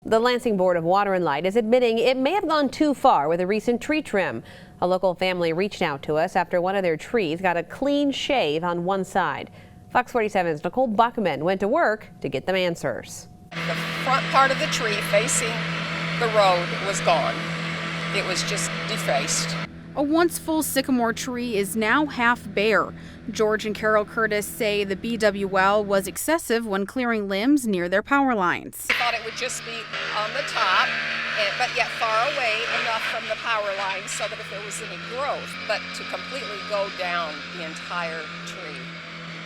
The Lansing Board of Water and Light is admitting it may have gone too far with a recent tree trim. A local family reached out to us after one of their trees got a clean shave on one side. Fox 47's Nicole Buckman went to work to get them answers. The front part of the tree facing the road was gone. It was just defaced. A once full sycamore tree is now half bare. George and Carol Curtis say the BWL was excessive when clearing limbs near their power lines. I thought it would just be on the top, but yet far away enough from the power line so that if there was any growth, but to completely go down the entire tree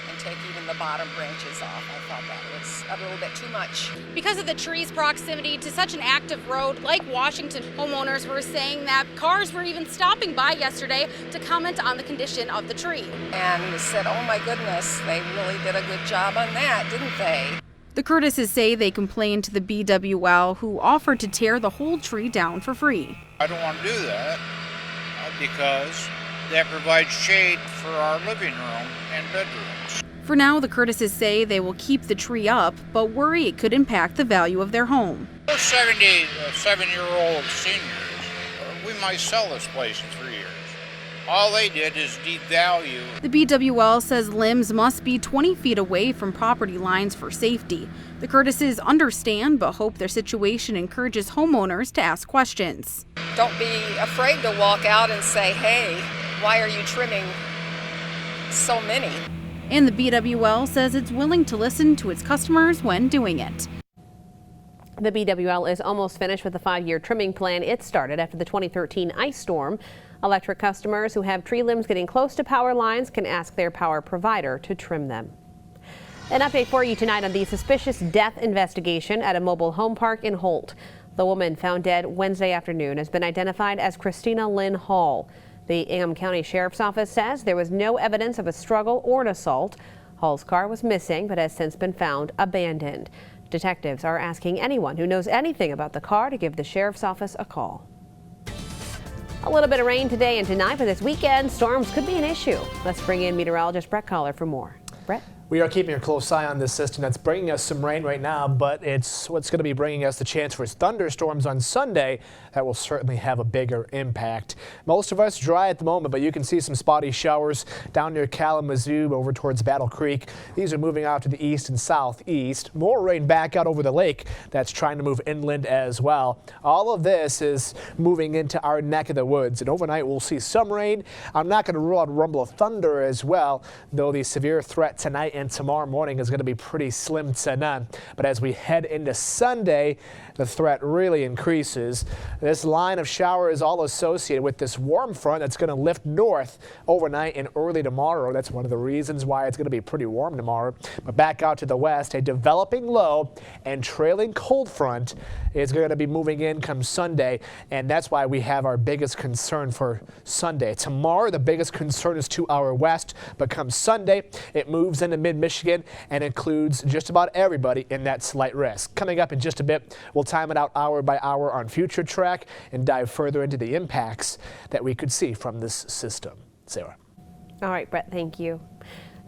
and take even the bottom branches off, I thought that was a little bit too much. Because of the tree's proximity to such an active road like Washington, homeowners were saying that cars were even stopping by yesterday to comment on the condition of the tree. And said, oh my goodness, they really did a good job on that, didn't they? The Curtises say they complained to the BWL, who offered to tear the whole tree down for free. I don't want to do that because that provides shade for our living room and bedrooms. For now, the Curtises say they will keep the tree up, but worry it could impact the value of their home. We're 77-year-old seniors. We might sell this place in 3 years. All they did is devalue. The BWL says limbs must be 20 feet away from property lines for safety. The Curtises understand, but hope their situation encourages homeowners to ask questions. Don't be afraid to walk out and say, hey, why are you trimming so many? And the BWL says it's willing to listen to its customers when doing it. The BWL is almost finished with the 5-year trimming plan it started after the 2013 ice storm. Electric customers who have tree limbs getting close to power lines can ask their power provider to trim them. An update for you tonight on the suspicious death investigation at a mobile home park in Holt. The woman found dead Wednesday afternoon has been identified as Christina Lynn Hall. The Ingham County Sheriff's Office says there was no evidence of a struggle or an assault. Hall's car was missing but has since been found abandoned. Detectives are asking anyone who knows anything about the car to give the Sheriff's Office a call. A little bit of rain today and tonight, but this weekend storms could be an issue. Let's bring in meteorologist Brett Collar for more. Brett? We are keeping a close eye on this system that's bringing us some rain right now, but it's what's going to be bringing us the chance for thunderstorms on Sunday that will certainly have a bigger impact. Most of us dry at the moment, but you can see some spotty showers down near Kalamazoo over towards Battle Creek. These are moving out to the east and southeast. More rain back out over the lake that's trying to move inland as well. All of this is moving into our neck of the woods, and overnight we'll see some rain. I'm not going to rule out a rumble of thunder as well, though the severe threat tonight and tomorrow morning is going to be pretty slim to none. But as we head into Sunday, the threat really increases. This line of shower is all associated with this warm front that's going to lift north overnight and early tomorrow. That's one of the reasons why it's going to be pretty warm tomorrow. But back out to the west, a developing low and trailing cold front is going to be moving in come Sunday, and that's why we have our biggest concern for Sunday. Tomorrow, the biggest concern is to our west, but come Sunday, it moves into mid-Michigan and includes just about everybody in that slight risk. Coming up in just a bit, we'll time it out hour by hour on Future Track and dive further into the impacts that we could see from this system. Sarah. All right, Brett, thank you.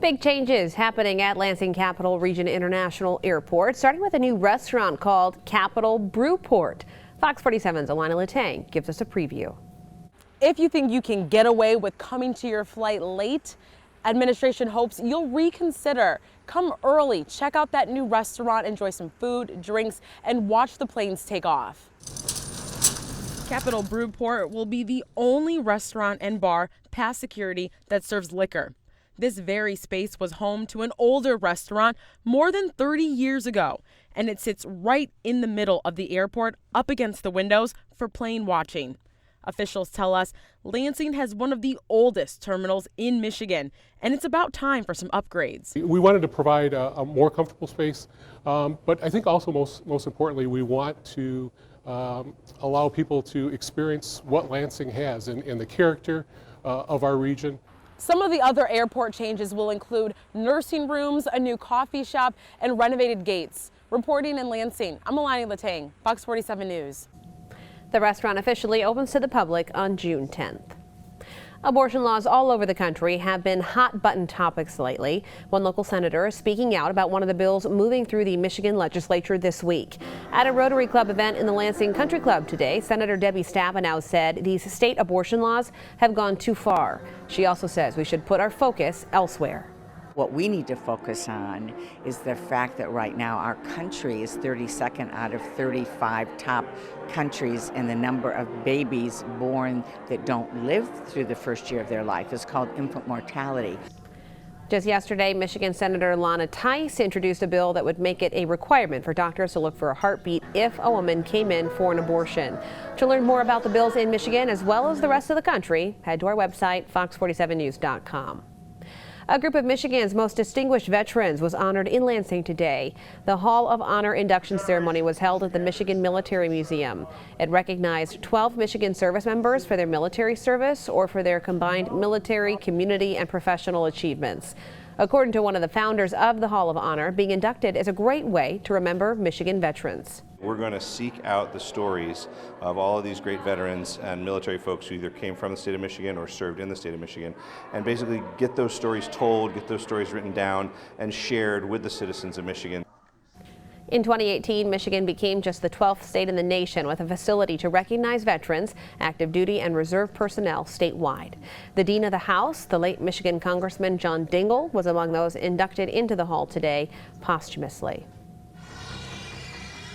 Big changes happening at Lansing Capital Region International Airport, starting with a new restaurant called Capital Brewport. Fox 47's Alana Latang gives us a preview. If you think you can get away with coming to your flight late, administration hopes you'll reconsider. Come early, check out that new restaurant, enjoy some food, drinks, and watch the planes take off. Capital Brewport will be the only restaurant and bar past security that serves liquor. This very space was home to an older restaurant more than 30 years ago, and it sits right in the middle of the airport up against the windows for plane watching. Officials tell us Lansing has one of the oldest terminals in Michigan, and it's about time for some upgrades. We wanted to provide a more comfortable space, but I think also most importantly, we want to allow people to experience what Lansing has and the character of our region. Some of the other airport changes will include nursing rooms, a new coffee shop, and renovated gates. Reporting in Lansing, I'm Alani Latang, Fox 47 News. The restaurant officially opens to the public on June 10th. Abortion laws all over the country have been hot-button topics lately. One local senator is speaking out about one of the bills moving through the Michigan legislature this week. At a Rotary Club event in the Lansing Country Club today, Senator Debbie Stabenow said these state abortion laws have gone too far. She also says we should put our focus elsewhere. What we need to focus on is the fact that right now our country is 32nd out of 35 top countries, and the number of babies born that don't live through the first year of their life is called infant mortality. Just yesterday, Michigan Senator Lana Tice introduced a bill that would make it a requirement for doctors to look for a heartbeat if a woman came in for an abortion. To learn more about the bills in Michigan as well as the rest of the country, head to our website, fox47news.com. A group of Michigan's most distinguished veterans was honored in Lansing today. The Hall of Honor induction ceremony was held at the Michigan Military Museum. It recognized 12 Michigan service members for their military service or for their combined military, community, and professional achievements. According to one of the founders of the Hall of Honor, being inducted is a great way to remember Michigan veterans. We're going to seek out the stories of all of these great veterans and military folks who either came from the state of Michigan or served in the state of Michigan, and basically get those stories told, get those stories written down and shared with the citizens of Michigan. In 2018, Michigan became just the 12th state in the nation with a facility to recognize veterans, active duty, and reserve personnel statewide. The Dean of the House, the late Michigan Congressman John Dingell, was among those inducted into the hall today posthumously.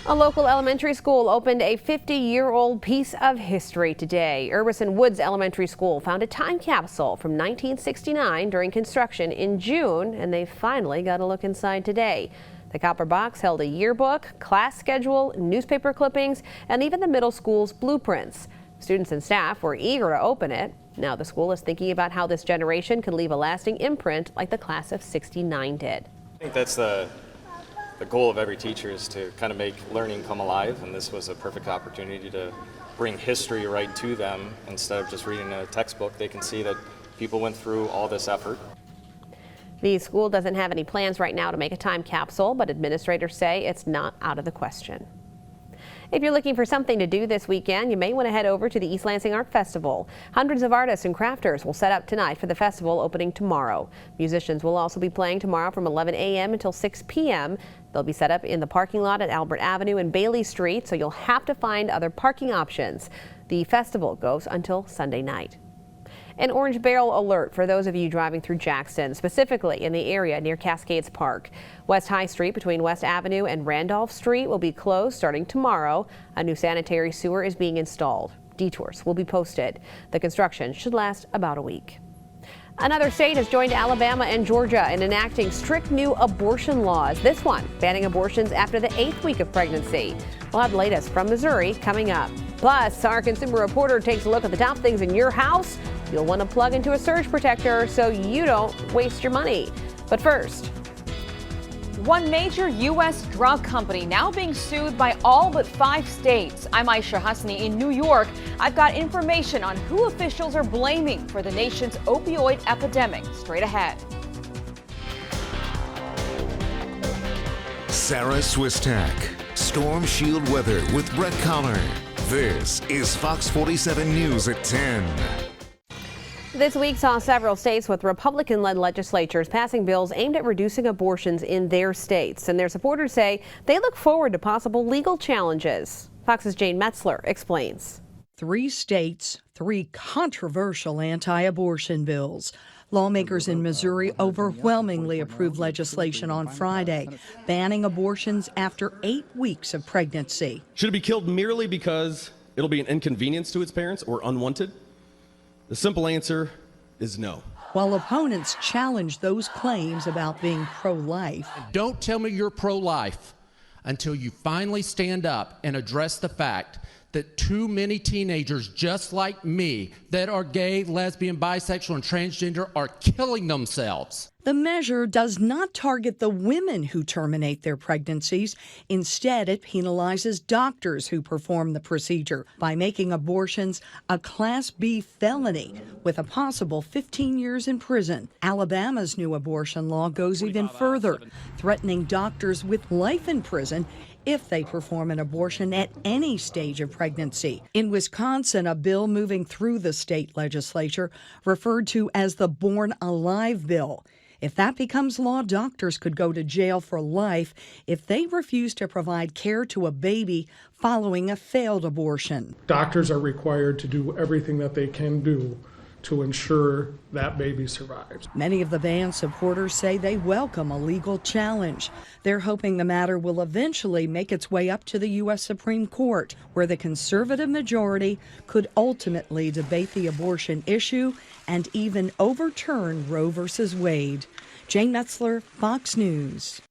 A local elementary school opened a 50-year-old piece of history today. Urbison Woods Elementary School found a time capsule from 1969 during construction in June, and they finally got a look inside today. The copper box held a yearbook, class schedule, newspaper clippings, and even the middle school's blueprints. Students and staff were eager to open it. Now the school is thinking about how this generation can leave a lasting imprint like the class of '69 did. I think that's the goal of every teacher, is to kind of make learning come alive, and this was a perfect opportunity to bring history right to them. Instead of just reading a textbook, they can see that people went through all this effort. The school doesn't have any plans right now to make a time capsule, but administrators say it's not out of the question. If you're looking for something to do this weekend, you may want to head over to the East Lansing Art Festival. Hundreds of artists and crafters will set up tonight for the festival opening tomorrow. Musicians will also be playing tomorrow from 11 a.m. until 6 p.m. They'll be set up in the parking lot at Albert Avenue and Bailey Street, so you'll have to find other parking options. The festival goes until Sunday night. An orange barrel alert for those of you driving through Jackson, specifically in the area near Cascades Park. West High Street between West Avenue and Randolph Street will be closed starting tomorrow. A new sanitary sewer is being installed. Detours will be posted. The construction should last about a week. Another state has joined Alabama and Georgia in enacting strict new abortion laws. This one banning abortions after the 8th week of pregnancy. We'll have the latest from Missouri coming up. Plus, our consumer reporter takes a look at the top things in your house you'll want to plug into a surge protector so you don't waste your money. But first, one major U.S. drug company now being sued by all but 5 states. I'm Aisha Hasni in New York. I've got information on who officials are blaming for the nation's opioid epidemic. Straight ahead. Sarah Swistak, Storm Shield Weather with Brett Collar. This is Fox 47 News at 10. This week saw several states with Republican-led legislatures passing bills aimed at reducing abortions in their states. And their supporters say they look forward to possible legal challenges. Fox's Jane Metzler explains. 3 states, 3 controversial anti-abortion bills. Lawmakers in Missouri overwhelmingly approved legislation on Friday, banning abortions after 8 weeks of pregnancy. Should it be killed merely because it'll be an inconvenience to its parents or unwanted? The simple answer is no. While opponents challenge those claims about being pro-life. Don't tell me you're pro-life until you finally stand up and address the fact that too many teenagers just like me that are gay, lesbian, bisexual, and transgender are killing themselves. The measure does not target the women who terminate their pregnancies. Instead, it penalizes doctors who perform the procedure by making abortions a Class B felony with a possible 15 years in prison. Alabama's new abortion law goes even further, threatening doctors with life in prison if they perform an abortion at any stage of pregnancy. In Wisconsin, a bill moving through the state legislature referred to as the Born Alive bill. If that becomes law, doctors could go to jail for life if they refuse to provide care to a baby following a failed abortion. Doctors are required to do everything that they can do to ensure that baby survives. Many of the ban's supporters say they welcome a legal challenge. They're hoping the matter will eventually make its way up to the U.S. Supreme Court, where the conservative majority could ultimately debate the abortion issue and even overturn Roe v. Wade. Jane Metzler, Fox News.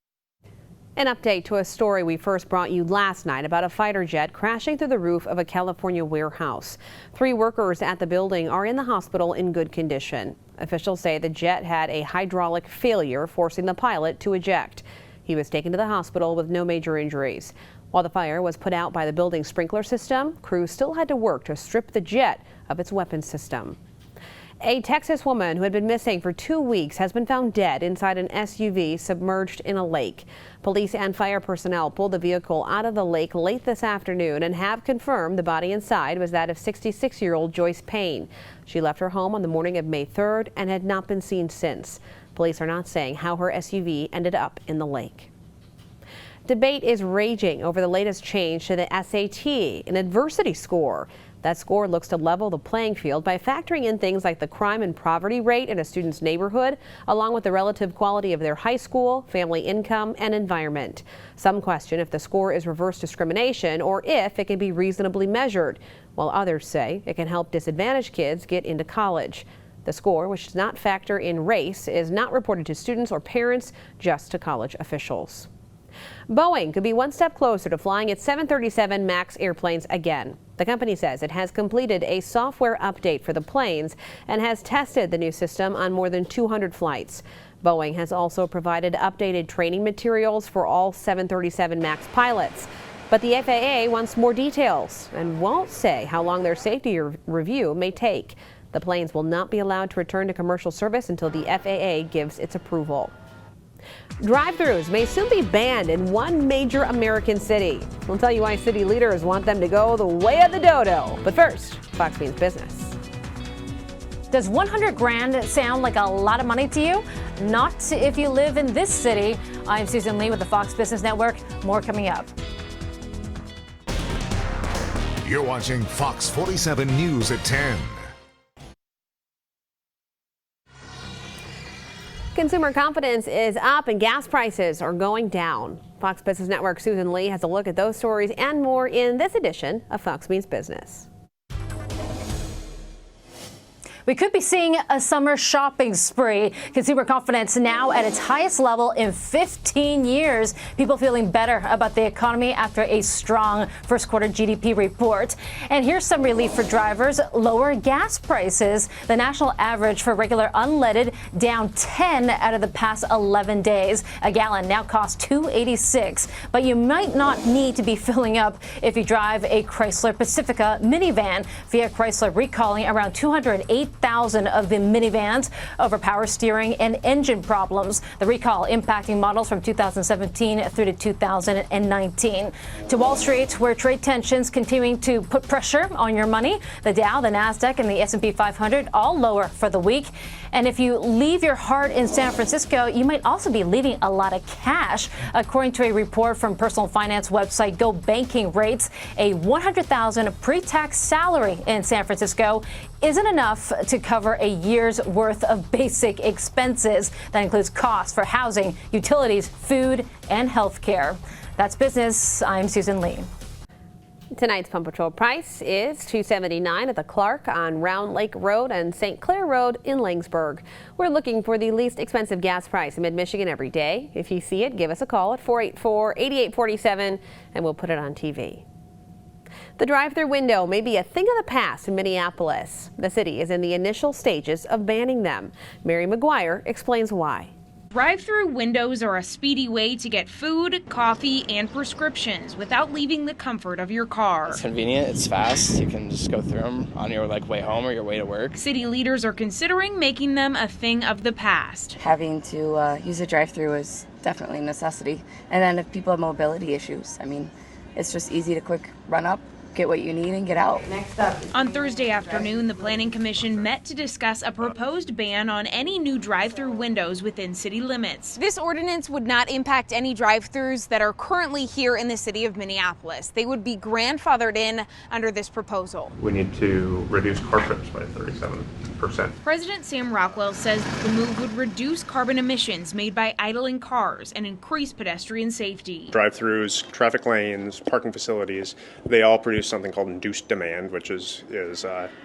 An update to a story we first brought you last night about a fighter jet crashing through the roof of a California warehouse. 3 workers at the building are in the hospital in good condition. Officials say the jet had a hydraulic failure, forcing the pilot to eject. He was taken to the hospital with no major injuries. While the fire was put out by the building's sprinkler system, crews still had to work to strip the jet of its weapons system. A Texas woman who had been missing for 2 weeks has been found dead inside an SUV submerged in a lake. Police and fire personnel pulled the vehicle out of the lake late this afternoon and have confirmed the body inside was that of 66-year-old Joyce Payne. She left her home on the morning of May 3rd and had not been seen since. Police are not saying how her SUV ended up in the lake. Debate is raging over the latest change to the SAT, an adversity score. That score looks to level the playing field by factoring in things like the crime and poverty rate in a student's neighborhood, along with the relative quality of their high school, family income, and environment. Some question if the score is reverse discrimination or if it can be reasonably measured, while others say it can help disadvantaged kids get into college. The score, which does not factor in race, is not reported to students or parents, just to college officials. Boeing could be one step closer to flying its 737 MAX airplanes again. The company says it has completed a software update for the planes and has tested the new system on more than 200 flights. Boeing has also provided updated training materials for all 737 MAX pilots. But the FAA wants more details and won't say how long their safety review may take. The planes will not be allowed to return to commercial service until the FAA gives its approval. Drive-thrus may soon be banned in one major American city. We'll tell you why city leaders want them to go the way of the dodo. But first, Fox Means Business. Does 100 grand sound like a lot of money to you? Not if you live in this city. I'm Susan Lee with the Fox Business Network. More coming up. You're watching Fox 47 News at 10. Consumer confidence is up and gas prices are going down. Fox Business Network Susan Lee has a look at those stories and more in this edition of Fox Means Business. We could be seeing a summer shopping spree. Consumer confidence now at its highest level in 15 years. People feeling better about the economy after a strong first quarter GDP report. And here's some relief for drivers. Lower gas prices. The national average for regular unleaded down 10 out of the past 11 days. A gallon now costs $2.86. But you might not need to be filling up if you drive a Chrysler Pacifica minivan. Fiat Chrysler recalling around 208,000 of the minivans over power steering and engine problems. The recall impacting models from 2017 through to 2019. To Wall Street, where trade tensions continuing to put pressure on your money. The Dow, the Nasdaq, and the S&P 500 all lower for the week. And if you leave your heart in San Francisco, you might also be leaving a lot of cash. According to a report from personal finance website Go Banking Rates, a $100,000 pre-tax salary in San Francisco isn't enough to cover a year's worth of basic expenses. That includes costs for housing, utilities, food, and health care. That's business. I'm Susan Lee. Tonight's Pump Patrol price is $2.79 at the Clark on Round Lake Road and St. Clair Road in Langsburg. We're looking for the least expensive gas price in mid-Michigan every day. If you see it, give us a call at 484-8847 and we'll put it on TV. The drive-through window may be a thing of the past in Minneapolis. The city is in the initial stages of banning them. Mary McGuire explains why. Drive-through windows are a speedy way to get food, coffee, and prescriptions without leaving the comfort of your car. It's convenient, it's fast, you can just go through them on your way home or your way to work. City leaders are considering making them a thing of the past. Having to use a drive-through is definitely a necessity. And then if people have mobility issues, I mean, it's just easy to quick run up, get what you need, and get out. Next up. On Thursday afternoon, the Planning Commission met to discuss a proposed ban on any new drive-through windows within city limits. This ordinance would not impact any drive-throughs that are currently here in the city of Minneapolis. They would be grandfathered in under this proposal. We need to reduce car trips by 37%. President Sam Rockwell says the move would reduce carbon emissions made by idling cars and increase pedestrian safety. Drive-throughs, traffic lanes, parking facilities, they all produce something called induced demand, which is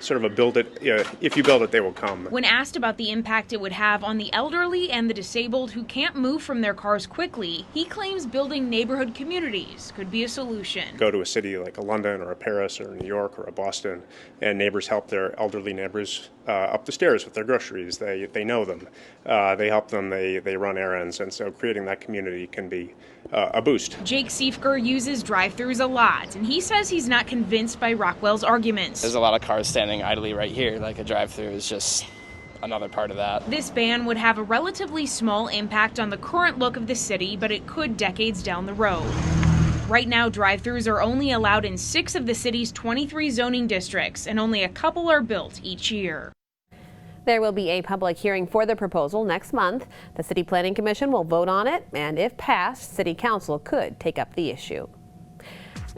sort of a build it, if you build it, they will come. When asked about the impact it would have on the elderly and the disabled who can't move from their cars quickly, he claims building neighborhood communities could be a solution. Go to a city like a London or a Paris or a New York or a Boston, and neighbors help their elderly neighbors up the stairs with their groceries. They know them. They help them. They run errands. And so creating that community can be a boost. Jake Siefker uses drive-thrus a lot, and he says he's not convinced by Rockwell's arguments. There's a lot of cars standing idly right here. Like a drive-through is just another part of that. This ban would have a relatively small impact on the current look of the city, but it could decades down the road. Right now, drive-thrus are only allowed in 6 of the city's 23 zoning districts, and only a couple are built each year. There will be a public hearing for the proposal next month. The City Planning Commission will vote on it, and if passed, City Council could take up the issue.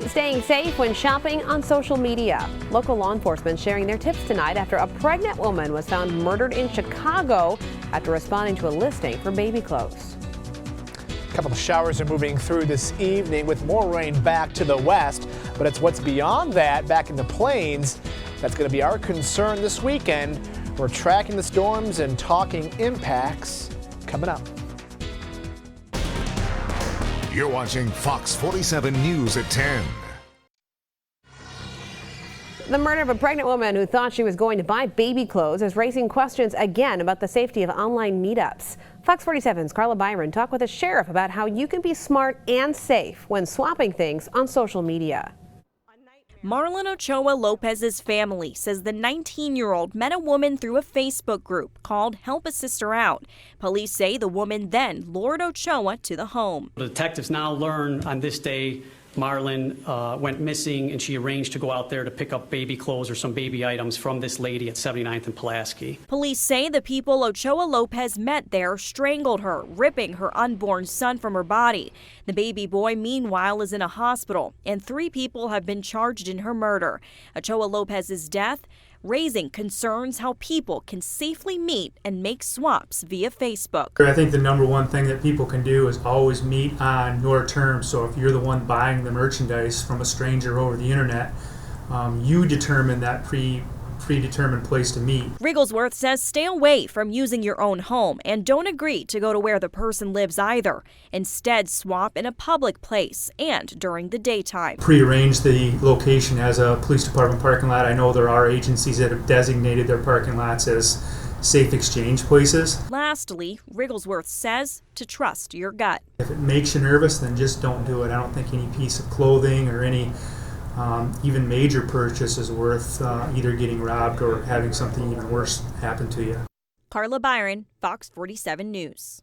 Staying safe when shopping on social media. Local law enforcement sharing their tips tonight after a pregnant woman was found murdered in Chicago after responding to a listing for baby clothes. A couple of showers are moving through this evening with more rain back to the west, but it's what's beyond that back in the plains that's going to be our concern this weekend. We're tracking the storms and talking impacts coming up. You're watching Fox 47 News at 10. The murder of a pregnant woman who thought she was going to buy baby clothes is raising questions again about the safety of online meetups. Fox 47's Carla Byron talked with a sheriff about how you can be smart and safe when swapping things on social media. Marlon Ochoa Lopez's family says the 19-year-old met a woman through a Facebook group called Help a Sister Out. Police say the woman then lured Ochoa to the home. The detectives now learn on this day Marlon went missing, and she arranged to go out there to pick up baby clothes or some baby items from this lady at 79th and Pulaski. Police say the people Ochoa Lopez met there strangled her, ripping her unborn son from her body. The baby boy, meanwhile, is in a hospital, and 3 people have been charged in her murder. Ochoa Lopez's death raising concerns how people can safely meet and make swaps via Facebook. I think the number one thing that people can do is always meet on your terms. So if you're the one buying the merchandise from a stranger over the internet, you determine that predetermined place to meet. Rigglesworth says stay away from using your own home and don't agree to go to where the person lives either. Instead, swap in a public place and during the daytime. Prearrange the location as a police department parking lot. I know there are agencies that have designated their parking lots as safe exchange places. Lastly, Rigglesworth says to trust your gut. If it makes you nervous, then just don't do it. I don't think any piece of clothing or any even major purchase is worth either getting robbed or having something even worse happen to you. Carla Byron, Fox 47 News.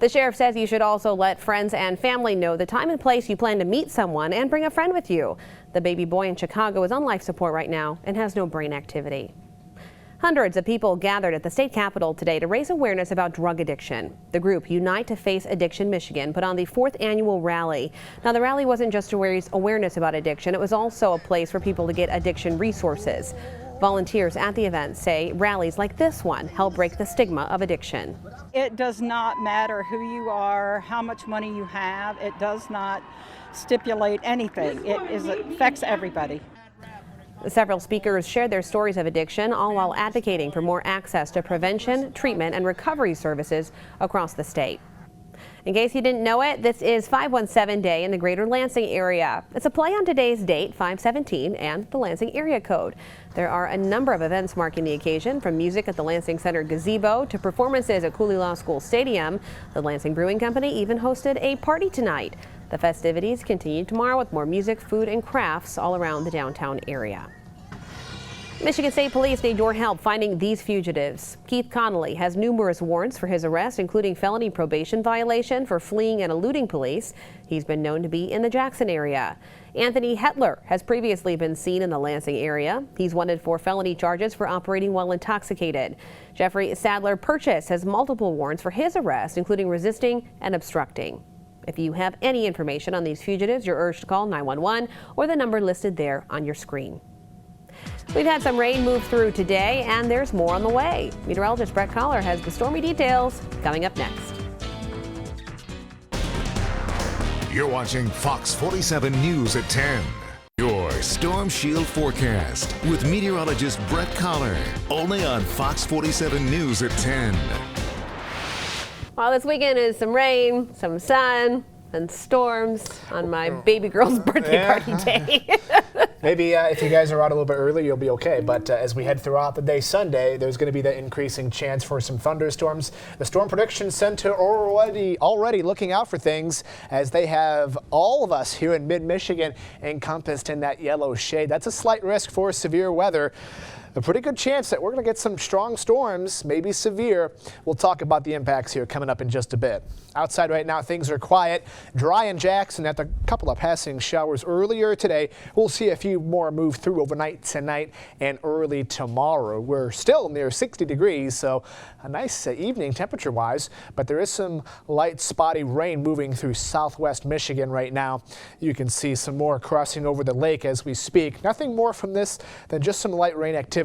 The sheriff says you should also let friends and family know the time and place you plan to meet someone and bring a friend with you. The baby boy in Chicago is on life support right now and has no brain activity. Hundreds of people gathered at the state capitol today to raise awareness about drug addiction. The group Unite to Face Addiction Michigan put on the 4th annual rally. Now, the rally wasn't just to raise awareness about addiction, it was also a place for people to get addiction resources. Volunteers at the event say rallies like this one help break the stigma of addiction. It does not matter who you are, how much money you have. It does not stipulate anything. It affects everybody. Several speakers shared their stories of addiction, all while advocating for more access to prevention, treatment, and recovery services across the state. In case you didn't know it, this is 517 Day in the greater Lansing area. It's a play on today's date, 517, and the Lansing area code. There are a number of events marking the occasion, from music at the Lansing Center gazebo to performances at Cooley Law School Stadium. The Lansing Brewing Company even hosted a party tonight. The festivities continue tomorrow with more music, food, and crafts all around the downtown area. Michigan State Police need your help finding these fugitives. Keith Connolly has numerous warrants for his arrest, including felony probation violation for fleeing and eluding police. He's been known to be in the Jackson area. Anthony Hetler has previously been seen in the Lansing area. He's wanted for felony charges for operating while intoxicated. Jeffrey Sadler Purchase has multiple warrants for his arrest, including resisting and obstructing. If you have any information on these fugitives, you're urged to call 911 or the number listed there on your screen. We've had some rain move through today, and there's more on the way. Meteorologist Brett Collar has the stormy details coming up next. You're watching Fox 47 News at 10. Your Storm Shield forecast with meteorologist Brett Collar, only on Fox 47 News at 10. Well, this weekend is some rain, some sun, and storms on my baby girl's birthday party day. Maybe if you guys are out a little bit early, you'll be okay. But as we head throughout the day Sunday, there's going to be the increasing chance for some thunderstorms. The Storm Prediction Center already looking out for things, as they have all of us here in mid-Michigan encompassed in that yellow shade. That's a slight risk for severe weather. A pretty good chance that we're going to get some strong storms, maybe severe. We'll talk about the impacts here coming up in just a bit. Outside right now, things are quiet, dry in Jackson after a couple of passing showers earlier today. We'll see a few more move through overnight tonight and early tomorrow. We're still near 60 degrees, so a nice evening temperature-wise, but there is some light spotty rain moving through southwest Michigan right now. You can see some more crossing over the lake as we speak. Nothing more from this than just some light rain activity.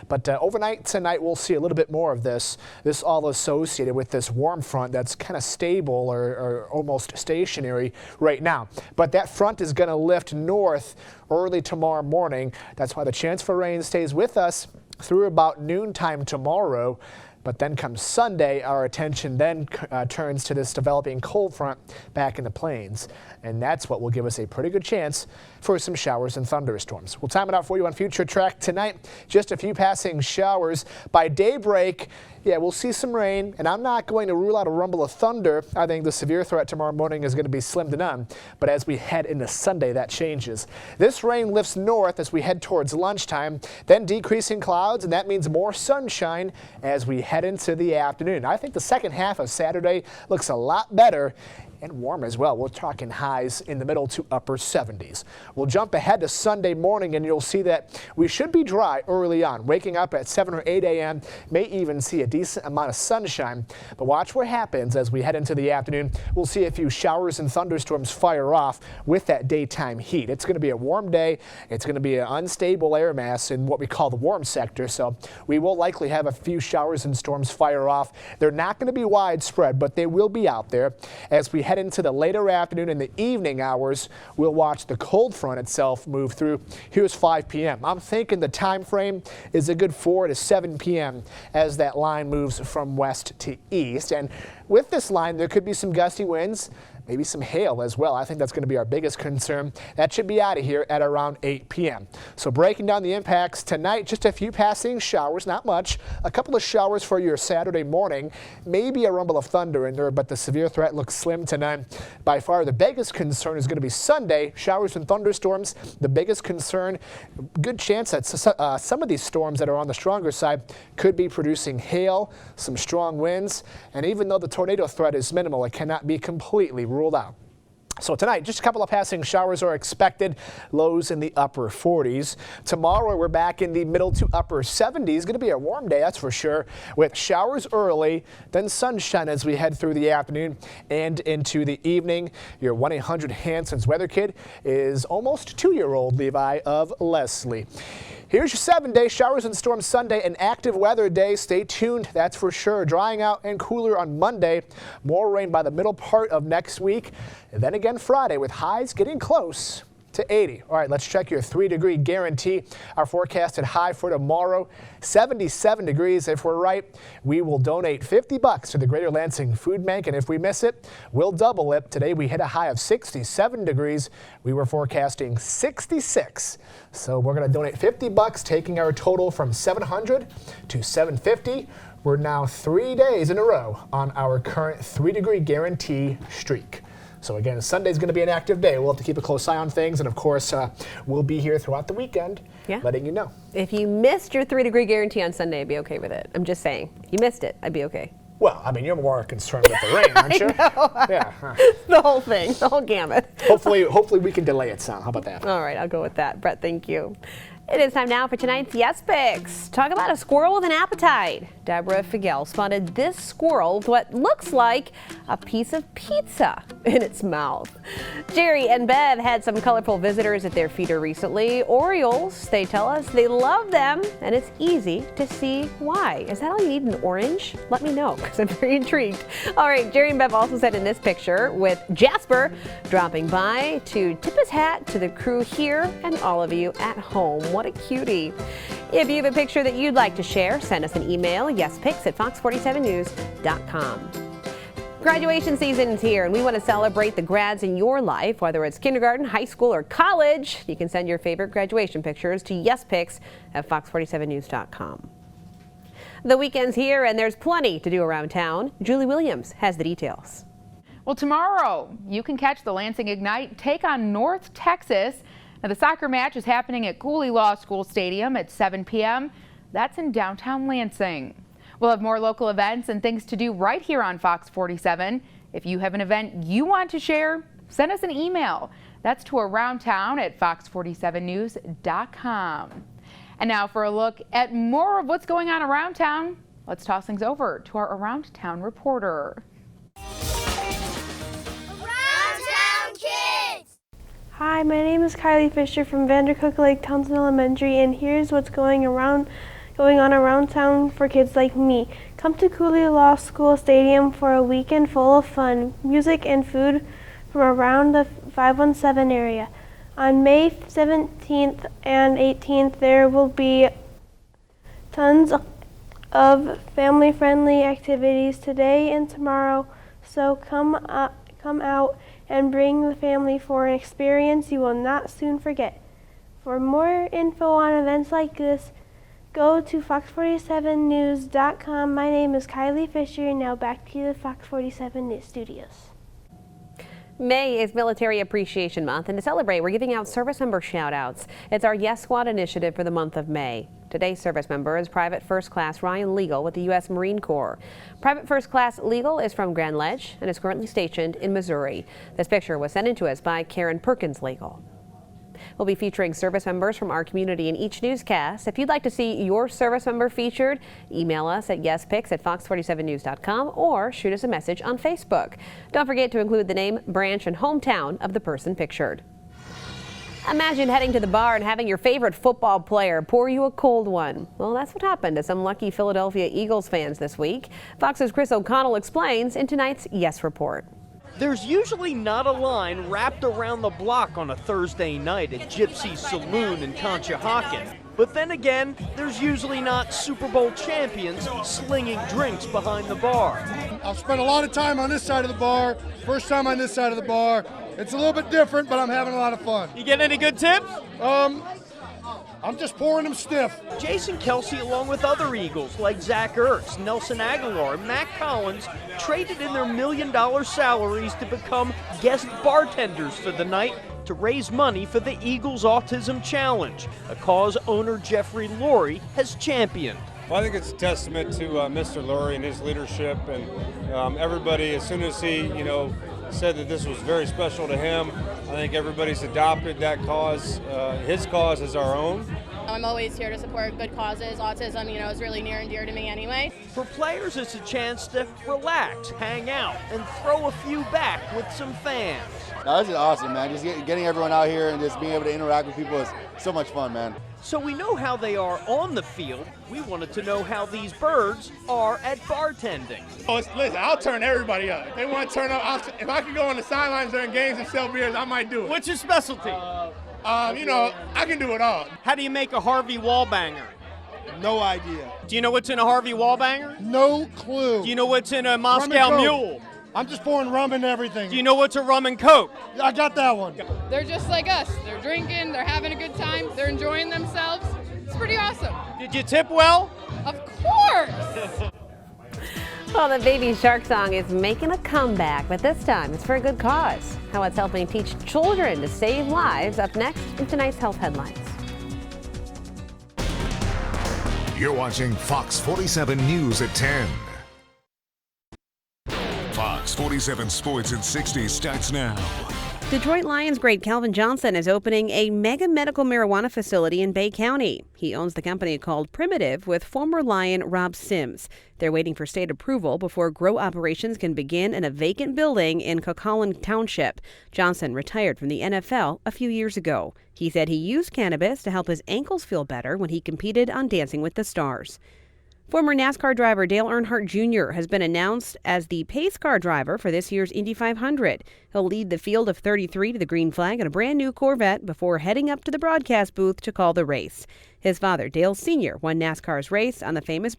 But overnight tonight, we'll see a little bit more of this. This all associated with this warm front that's kind of stable or almost stationary right now. But that front is going to lift north early tomorrow morning. That's why the chance for rain stays with us through about noontime tomorrow. But then comes Sunday, our attention then turns to this developing cold front back in the plains. And that's what will give us a pretty good chance for some showers and thunderstorms. We'll time it out for you on Future Track tonight. Just a few passing showers. By daybreak, yeah, we'll see some rain, and I'm not going to rule out a rumble of thunder. I think the severe threat tomorrow morning is going to be slim to none. But as we head into Sunday, that changes. This rain lifts north as we head towards lunchtime, then decreasing clouds, and that means more sunshine as we head into the afternoon. I think the second half of Saturday looks a lot better and warm as well. We're talking highs in the middle to upper 70s. We'll jump ahead to Sunday morning, and you'll see that we should be dry early on. Waking up at 7 or 8 a.m. may even see a decent amount of sunshine. But watch what happens as we head into the afternoon. We'll see a few showers and thunderstorms fire off with that daytime heat. It's going to be a warm day. It's going to be an unstable air mass in what we call the warm sector. So we will likely have a few showers and storms fire off. They're not going to be widespread, but they will be out there. As we head into the later afternoon and the evening hours, we'll watch the cold front itself move through. Here's 5 p.m. I'm thinking the time frame is a good 4 to 7 p.m. as that line moves from west to east. And with this line, there could be some gusty winds, maybe some hail as well. I think that's going to be our biggest concern. That should be out of here at around 8 p.m. So breaking down the impacts tonight, just a few passing showers, not much. A couple of showers for your Saturday morning, maybe a rumble of thunder in there, but the severe threat looks slim to none. By far, the biggest concern is going to be Sunday, showers and thunderstorms. The biggest concern, good chance that some of these storms that are on the stronger side could be producing hail, some strong winds, and even though the tornado threat is minimal, it cannot be completely ruled out. So tonight, just a couple of passing showers are expected, lows in the upper 40s. Tomorrow, we're back in the middle to upper 70s. Going to be a warm day, that's for sure, with showers early, then sunshine as we head through the afternoon and into the evening. Your 1-800-HANSON's weather kid is almost 2-year-old Levi of Leslie. Here's your 7-day showers and storms Sunday, an active weather day. Stay tuned, that's for sure. Drying out and cooler on Monday. More rain by the middle part of next week. And then again Friday with highs getting close to 80. All right, let's check your 3-degree guarantee. Our forecasted high for tomorrow, 77 degrees. If we're right, we will donate $50 to the Greater Lansing Food Bank, and if we miss it, we'll double it. Today we hit a high of 67 degrees. We were forecasting 66. So we're going to donate $50, taking our total from 700 to 750. We're now 3 days in a row on our current 3-degree guarantee streak. So again, Sunday's going to be an active day. We'll have to keep a close eye on things, and of course, we'll be here throughout the weekend, letting you know. If you missed your 3-degree guarantee on Sunday, I'd be okay with it. I'm just saying. If you missed it, I'd be okay. Well, I mean, you're more concerned with the rain, aren't you? I know. Yeah. The whole thing, the whole gamut. Hopefully we can delay it some. How about that? All right, I'll go with that. Brett, thank you. It is time now for tonight's Yes Picks. Talk about a squirrel with an appetite. Deborah Figel spotted this squirrel with what looks like a piece of pizza in its mouth. Jerry and Bev had some colorful visitors at their feeder recently. Orioles, they tell us they love them, and it's easy to see why. Is that all you need, an orange? Let me know, because I'm very intrigued. All right, Jerry and Bev also sent in this picture with Jasper dropping by to tip his hat to the crew here and all of you at home. What a cutie. If you have a picture that you'd like to share, send us an email, yespics@fox47news.com. Graduation season is here, and we want to celebrate the grads in your life, whether it's kindergarten, high school, or college. You can send your favorite graduation pictures to yespics@fox47news.com. The weekend's here, and there's plenty to do around town. Julie Williams has the details. Well, tomorrow you can catch the Lansing Ignite take on North Texas. Now, the soccer match is happening at Cooley Law School Stadium at 7 p.m. That's in downtown Lansing. We'll have more local events and things to do right here on Fox 47. If you have an event you want to share, send us an email. That's to aroundtown@fox47news.com. And now for a look at more of what's going on around town, let's toss things over to our Around Town reporter. Hi, my name is Kylie Fisher from Vandercook Lake Townsend Elementary, and here's what's going on around town for kids like me. Come to Cooley Law School Stadium for a weekend full of fun, music, and food from around the 517 area. On May 17th and 18th, there will be tons of family-friendly activities today and tomorrow, so come out and bring the family for an experience you will not soon forget. For more info on events like this, go to fox47news.com. My name is Kylie Fisher. Now back to the Fox 47 News studios. May is Military Appreciation Month, and to celebrate, we're giving out service member shout-outs. It's our Yes Squad initiative for the month of May. Today's service member is Private First Class Ryan Legal with the U.S. Marine Corps. Private First Class Legal is from Grand Ledge and is currently stationed in Missouri. This picture was sent in to us by Karen Perkins Legal. We'll be featuring service members from our community in each newscast. If you'd like to see your service member featured, email us at yespics@fox47news.com or shoot us a message on Facebook. Don't forget to include the name, branch, and hometown of the person pictured. Imagine heading to the bar and having your favorite football player pour you a cold one. Well, that's what happened to some lucky Philadelphia Eagles fans this week. Fox's Chris O'Connell explains in tonight's Yes Report. There's usually not a line wrapped around the block on a Thursday night at Gypsy Saloon in Conshohocken. But then again, there's usually not Super Bowl champions slinging drinks behind the bar. I've spent a lot of time on this side of the bar, first time on this side of the bar. It's a little bit different, but I'm having a lot of fun. You get any good tips? I'm just pouring them stiff. Jason Kelsey, along with other Eagles like Zach Ertz, Nelson Aguilar, and Matt Collins, traded in their $1 million salaries to become guest bartenders for the night to raise money for the Eagles Autism Challenge, a cause owner Jeffrey Lurie has championed. Well, I think it's a testament to Mr. Lurie and his leadership, and everybody, as soon as he, said that this was very special to him, I think everybody's adopted that cause, his cause as our own. I'm always here to support good causes. Autism, is really near and dear to me anyway. For players, it's a chance to relax, hang out, and throw a few back with some fans. No, this is awesome, man. Just getting everyone out here and just being able to interact with people is so much fun, man. So we know how they are on the field. We wanted to know how these birds are at bartending. Listen, I'll turn everybody up. If they want to turn up, if I could go on the sidelines during games and sell beers, I might do it. What's your specialty? I can do it all. How do you make a Harvey Wallbanger? No idea. Do you know what's in a Harvey Wallbanger? No clue. Do you know what's in a Rum Moscow and Coke. Mule? I'm just pouring rum and everything. Do you know what's a rum and Coke? I got that one. They're just like us. They're drinking, they're having a good time, they're enjoying themselves. It's pretty awesome. Did you tip well? Of course! Well, the Baby Shark song is making a comeback, but this time it's for a good cause. How it's helping teach children to save lives up next in tonight's health headlines. You're watching Fox 47 News at 10. Fox 47 Sports at 60 starts now. Detroit Lions great Calvin Johnson is opening a mega medical marijuana facility in Bay County. He owns the company called Primitive with former Lion Rob Sims. They're waiting for state approval before grow operations can begin in a vacant building in Coquitlam Township. Johnson retired from the NFL a few years ago. He said he used cannabis to help his ankles feel better when he competed on Dancing with the Stars. Former NASCAR driver Dale Earnhardt Jr. has been announced as the pace car driver for this year's Indy 500. He'll lead the field of 33 to the green flag in a brand new Corvette before heading up to the broadcast booth to call the race. His father, Dale Sr., won NASCAR's race on the famous